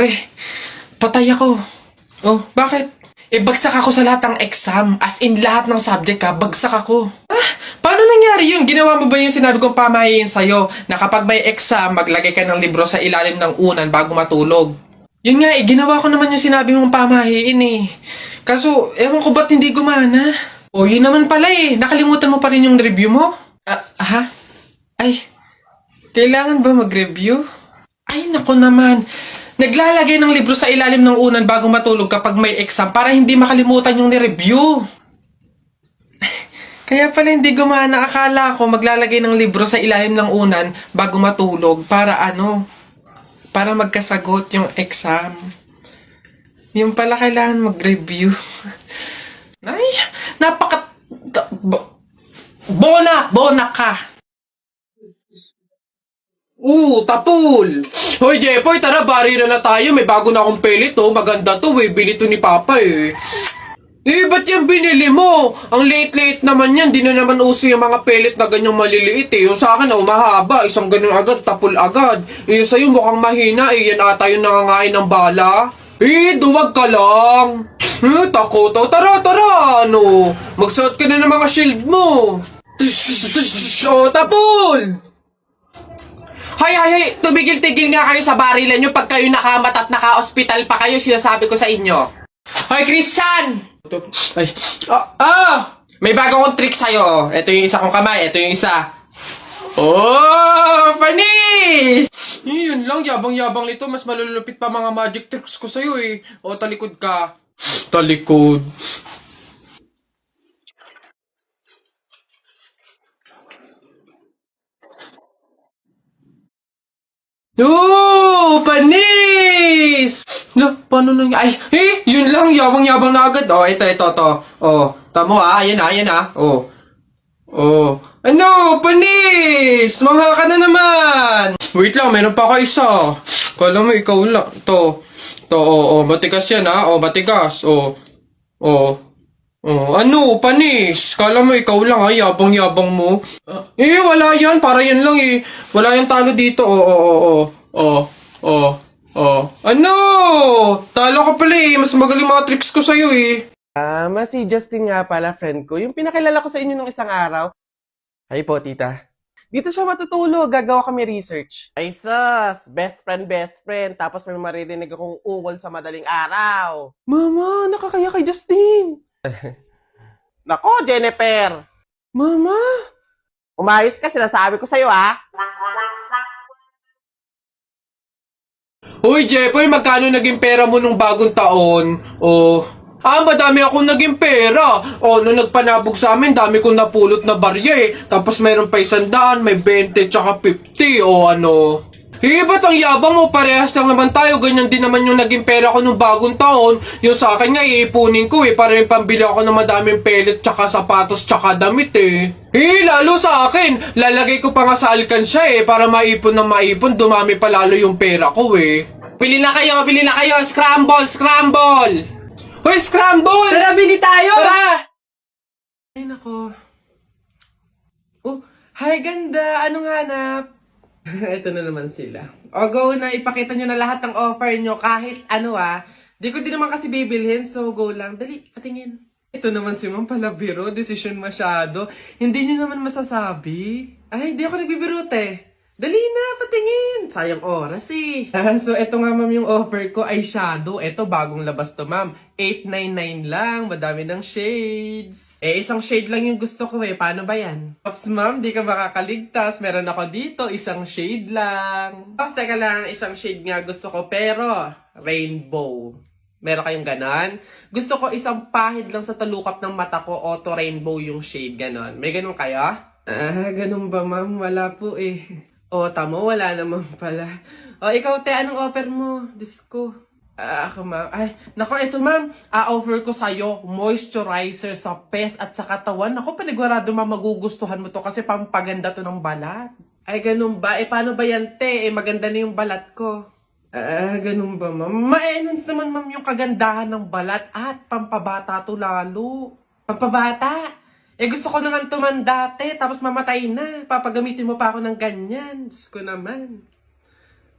Eh, patay ako. Oh, bakit? Bagsak ako sa lahat ng exam. As in, lahat ng subject bagsak ako. Paano nangyari yun? Ginawa mo ba yung sinabi kong pamahiin sa'yo na kapag may exam, maglagay ka ng libro sa ilalim ng unan bago matulog? Yun nga ginawa ko naman yung sinabi mong pamahiin Kaso, ewan ko ba't hindi gumana? Oh, yun naman pala nakalimutan mo pa rin yung review mo? Ha? Ay, kailangan ba mag-review? Ay, nako naman. Naglalagay ng libro sa ilalim ng unan bago matulog kapag may exam para hindi makalimutan yung ni-review. Kaya pala hindi gumana. Akala ko maglalagay ng libro sa ilalim ng unan bago matulog para para magkasagot yung exam. Yung pala kailangan mag-review. Ay, Bona ka! Tapul! Hoy, Jepoy, tara, bari na tayo. May bago na akong pelit, Maganda to, bili to ni Papa, ba't yan binili mo? Ang late-late naman yan. Di na naman uso yung mga pellet na ganyang maliliit, Yung sa akin, mahaba. Isang ganun agad, tapul agad. Yung sa'yo mukhang mahina, Yan ata yung nangangain ng bala. Duwag ka lang. Takot. Tara. Magsuot ka na ng mga shield mo. Tapul! Hay, tumigil-tigil nga kayo sa barilan nyo pag kayo nakamat at naka-hospital pa kayo, sinasabi ko sa inyo. Hoy, Christian! Ay. May bago akong trick sa'yo. Ito yung isa kong kamay, ito yung isa. Panis! Yun lang, yabang-yabang nito. Mas malulupit pa mga magic tricks ko sa'yo, talikod ka. Talikod. Panis! Paano nang... yun lang, yabang-yabang na agad. Ito. Tamo ayan na. Panis! Mangha ka na naman! Wait lang, meron pa ako isa. Kala mo, ikaw lang. Matigas yan, matigas. Panis? Kala mo, ikaw lang, yabang-yabang mo. Wala yan, para yan lang, Wala yung talo dito, Talo ka pala, Mas magaling mga tricks ko sa'yo, Si Justin nga pala, friend ko. Yung pinakilala ko sa inyo nung isang araw. Hi po, tita. Dito siya matutulog. Gagawa kami research. Ay, sus! Best friend. Tapos may maririnig akong ungol sa madaling araw. Mama, nakakaya kay Justin. Nako, Jennifer. Mama. Umayos ka, sinasabi ko sa'yo, Uy, Jepoy, magkano naging pera mo nung bagong taon? Madami akong naging pera. Nung nagpanabog sa amin, dami kong napulot na barya, Tapos meron pa 100, may 20, tsaka 50, ba't ang yabang mo? Parehas lang naman tayo. Ganyan din naman yung naging pera ko nung bagong taon. Yung sa akin nga, iipunin ko, para yung pambili ako ng madaming pellet, tsaka sapatos, tsaka damit, lalo sa akin. Lalagay ko pa nga sa alkansya, para maipon ng maipon. Dumami pa lalo yung pera ko, Bili na kayo. Scramble! Hoy, scramble! Tara, bili tayo! Tara! Ay, nako. Hi, ganda. Anong hanap? Ito na naman sila. Go na. Ipakita nyo na lahat ng offer nyo. Kahit Di ko din naman kasi bibilhin. So, go lang. Dali, patingin. Ito naman si Ma'am Palabiro. Decision masyado. Hindi nyo naman masasabi. Ay, di ako nagbibiro, Dali na, patingin. Sayang oras, So, eto nga, ma'am, yung offer ko ay shadow. Eto, bagong labas to, ma'am. 899 lang. Madami ng shades. Isang shade lang yung gusto ko, Paano ba yan? Ops, ma'am, di ka makakaligtas. Meron ako dito, isang shade lang. Ops, teka lang, isang shade nga gusto ko. Pero, rainbow. Meron kayong ganon? Gusto ko isang pahid lang sa talukap ng mata ko. Auto rainbow yung shade, ganon. May ganon kayo? Ganon ba, ma'am? Wala po, tamo, wala naman pala. Ikaw, anong offer mo? Diyos ko. Ako, ma'am. Nako, ito, ma'am. Offer ko sa'yo, moisturizer sa pes at sa katawan. Nako, panigurado, ma'am, magugustuhan mo to kasi pampaganda to ng balat. Ganun ba? Paano ba yan, maganda na yung balat ko. Ganun ba, ma'am? Ma-enhance naman, ma'am, yung kagandahan ng balat at pampabata to lalo. Pampabata? Gusto ko naman tumanda, tapos mamatay na. Papagamitin mo pa ako ng ganyan. Diyos ko naman.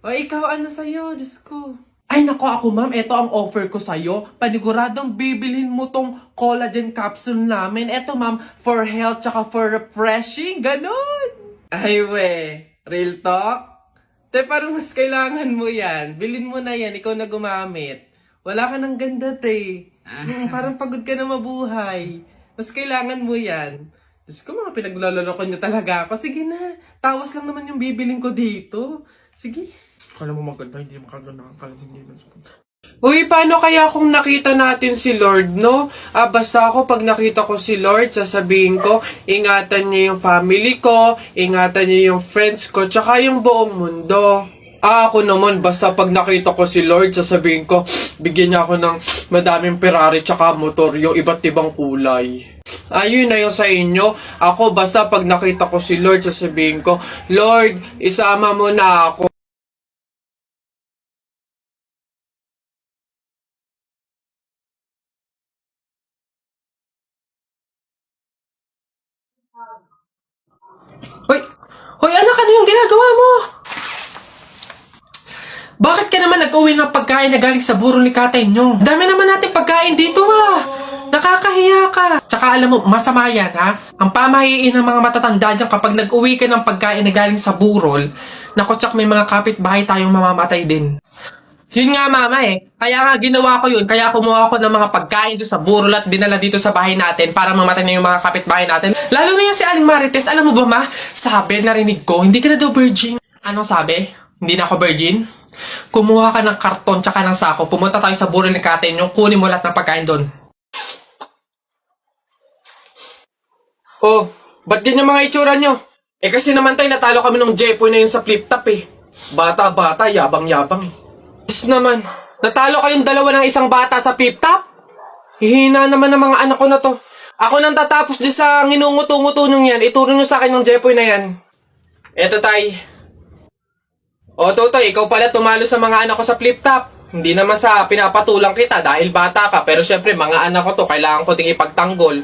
Ikaw, ano sa'yo? Diyos ko. Ay nako ako ma'am, eto ang offer ko sa'yo. Paniguradong bibilhin mo tong collagen capsule namin. Eto ma'am, for health tsaka for refreshing. Ganon! Ay we, real talk? Te, parang mas kailangan mo yan. Bilhin mo na yan, ikaw na gumamit. Wala ka ng ganda, te. Parang pagod ka na mabuhay. Mas kailangan mo yan. Diyos ko, mga pinaglaloloko niyo talaga ako. Sige na, tawas lang naman yung bibilin ko dito. Sige. Kala mo maganda, hindi makaganda. Kala mo hindi masakit. Uy, paano kaya kung nakita natin si Lord, no? Basta ako pag nakita ko si Lord, sasabihin ko, ingatan niya yung family ko, ingatan niya yung friends ko, tsaka yung buong mundo. Ako naman, basta pag nakita ko si Lord, sasabihin ko, bigyan niya ako ng madaming Ferrari tsaka motor, yung iba't ibang kulay. Ayun na yung sa inyo. Ako, basta pag nakita ko si Lord, sasabihin ko, Lord, isama mo na ako. Hoy! Hoy, anak, ano yung ginagawa mo? Bakit ka naman nag-uwi ng pagkain na galing sa burol ni tatay nyo? Dami naman natin pagkain dito Nakakahiya ka. Tsaka alam mo, masama yan ha. Ang pamahiin ng mga matatanda dyan kapag nag-uwi ka ng pagkain na galing sa burol, naku, tsak may mga kapitbahay tayong mamamatay din. Yun nga mama kaya nga ginawa ko yun, kaya kumuha ko ng mga pagkain doon sa burol at dinala dito sa bahay natin para mamatay na yung mga kapitbahay natin. Lalo na yung si Aling Marites, alam mo ba ma? Sabi, narinig ko, hindi ka na daw virgin. Anong sabi? Hindi na ako virgin? Kumuha ka ng karton tsaka ng sako, pumunta tayo sa burol ni Katen, yung kunin mo lahat ng pagkain doon. Oh, ba't ganyan mga itsura nyo? Kasi naman tayo natalo kami ng Jepoy na yun sa flip top Bata-bata, yabang-yabang Diyos naman, natalo kayong dalawa ng isang bata sa flip top? Hihina naman ng mga anak ko na to. Ako nang tatapos di sa nginunguto-nguto nyo yan, ituro nyo sa akin ng Jepoy na yan. Eto tay. O Totoy, ikaw pala tumalo sa mga anak ko sa flip top. Hindi naman sa pinapatulang kita dahil bata ka, pero syempre mga anak ko to, kailangan ko ding ipagtanggol.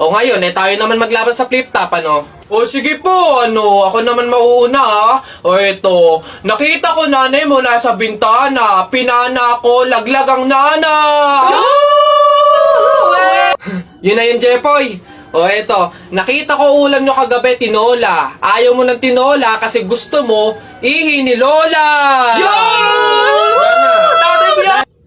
O ngayon, tayo naman maglaban sa flip top, ano? O sige po, ako naman mauuna O eto, nakita ko nanay mo nasa bintana, pinana ko, laglag ang nana! Yun na yun, Jepoy. O eto, nakita ko ulam nyo kagabi, tinola. Ayaw mo ng tinola kasi gusto mo, ihi ni Lola!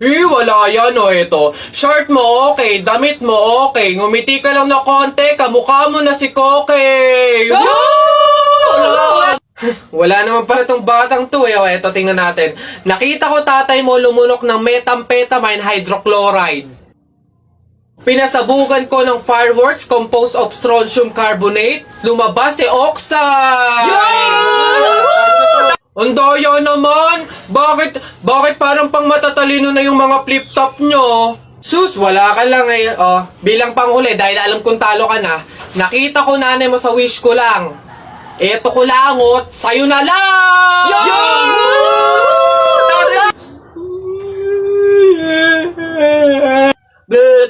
Wala yan eto. Short mo okay, damit mo okay, ngumiti ka lang na konti, kamukha mo na si Koke! Wala naman pala tong batang to O eto, tingnan natin. Nakita ko tatay mo lumunok ng methamphetamine hydrochloride. Pinasabugan ko ng fireworks composed of strontium carbonate. Lumabas si oxide! Ang daya naman! Bakit parang pang matatalino na yung mga flip-top nyo? Sus, wala ka lang bilang panghuli, dahil alam kong talo ka na, nakita ko nanay mo sa wish ko lang. Eto ko langot, sa'yo na lang!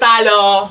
Talo!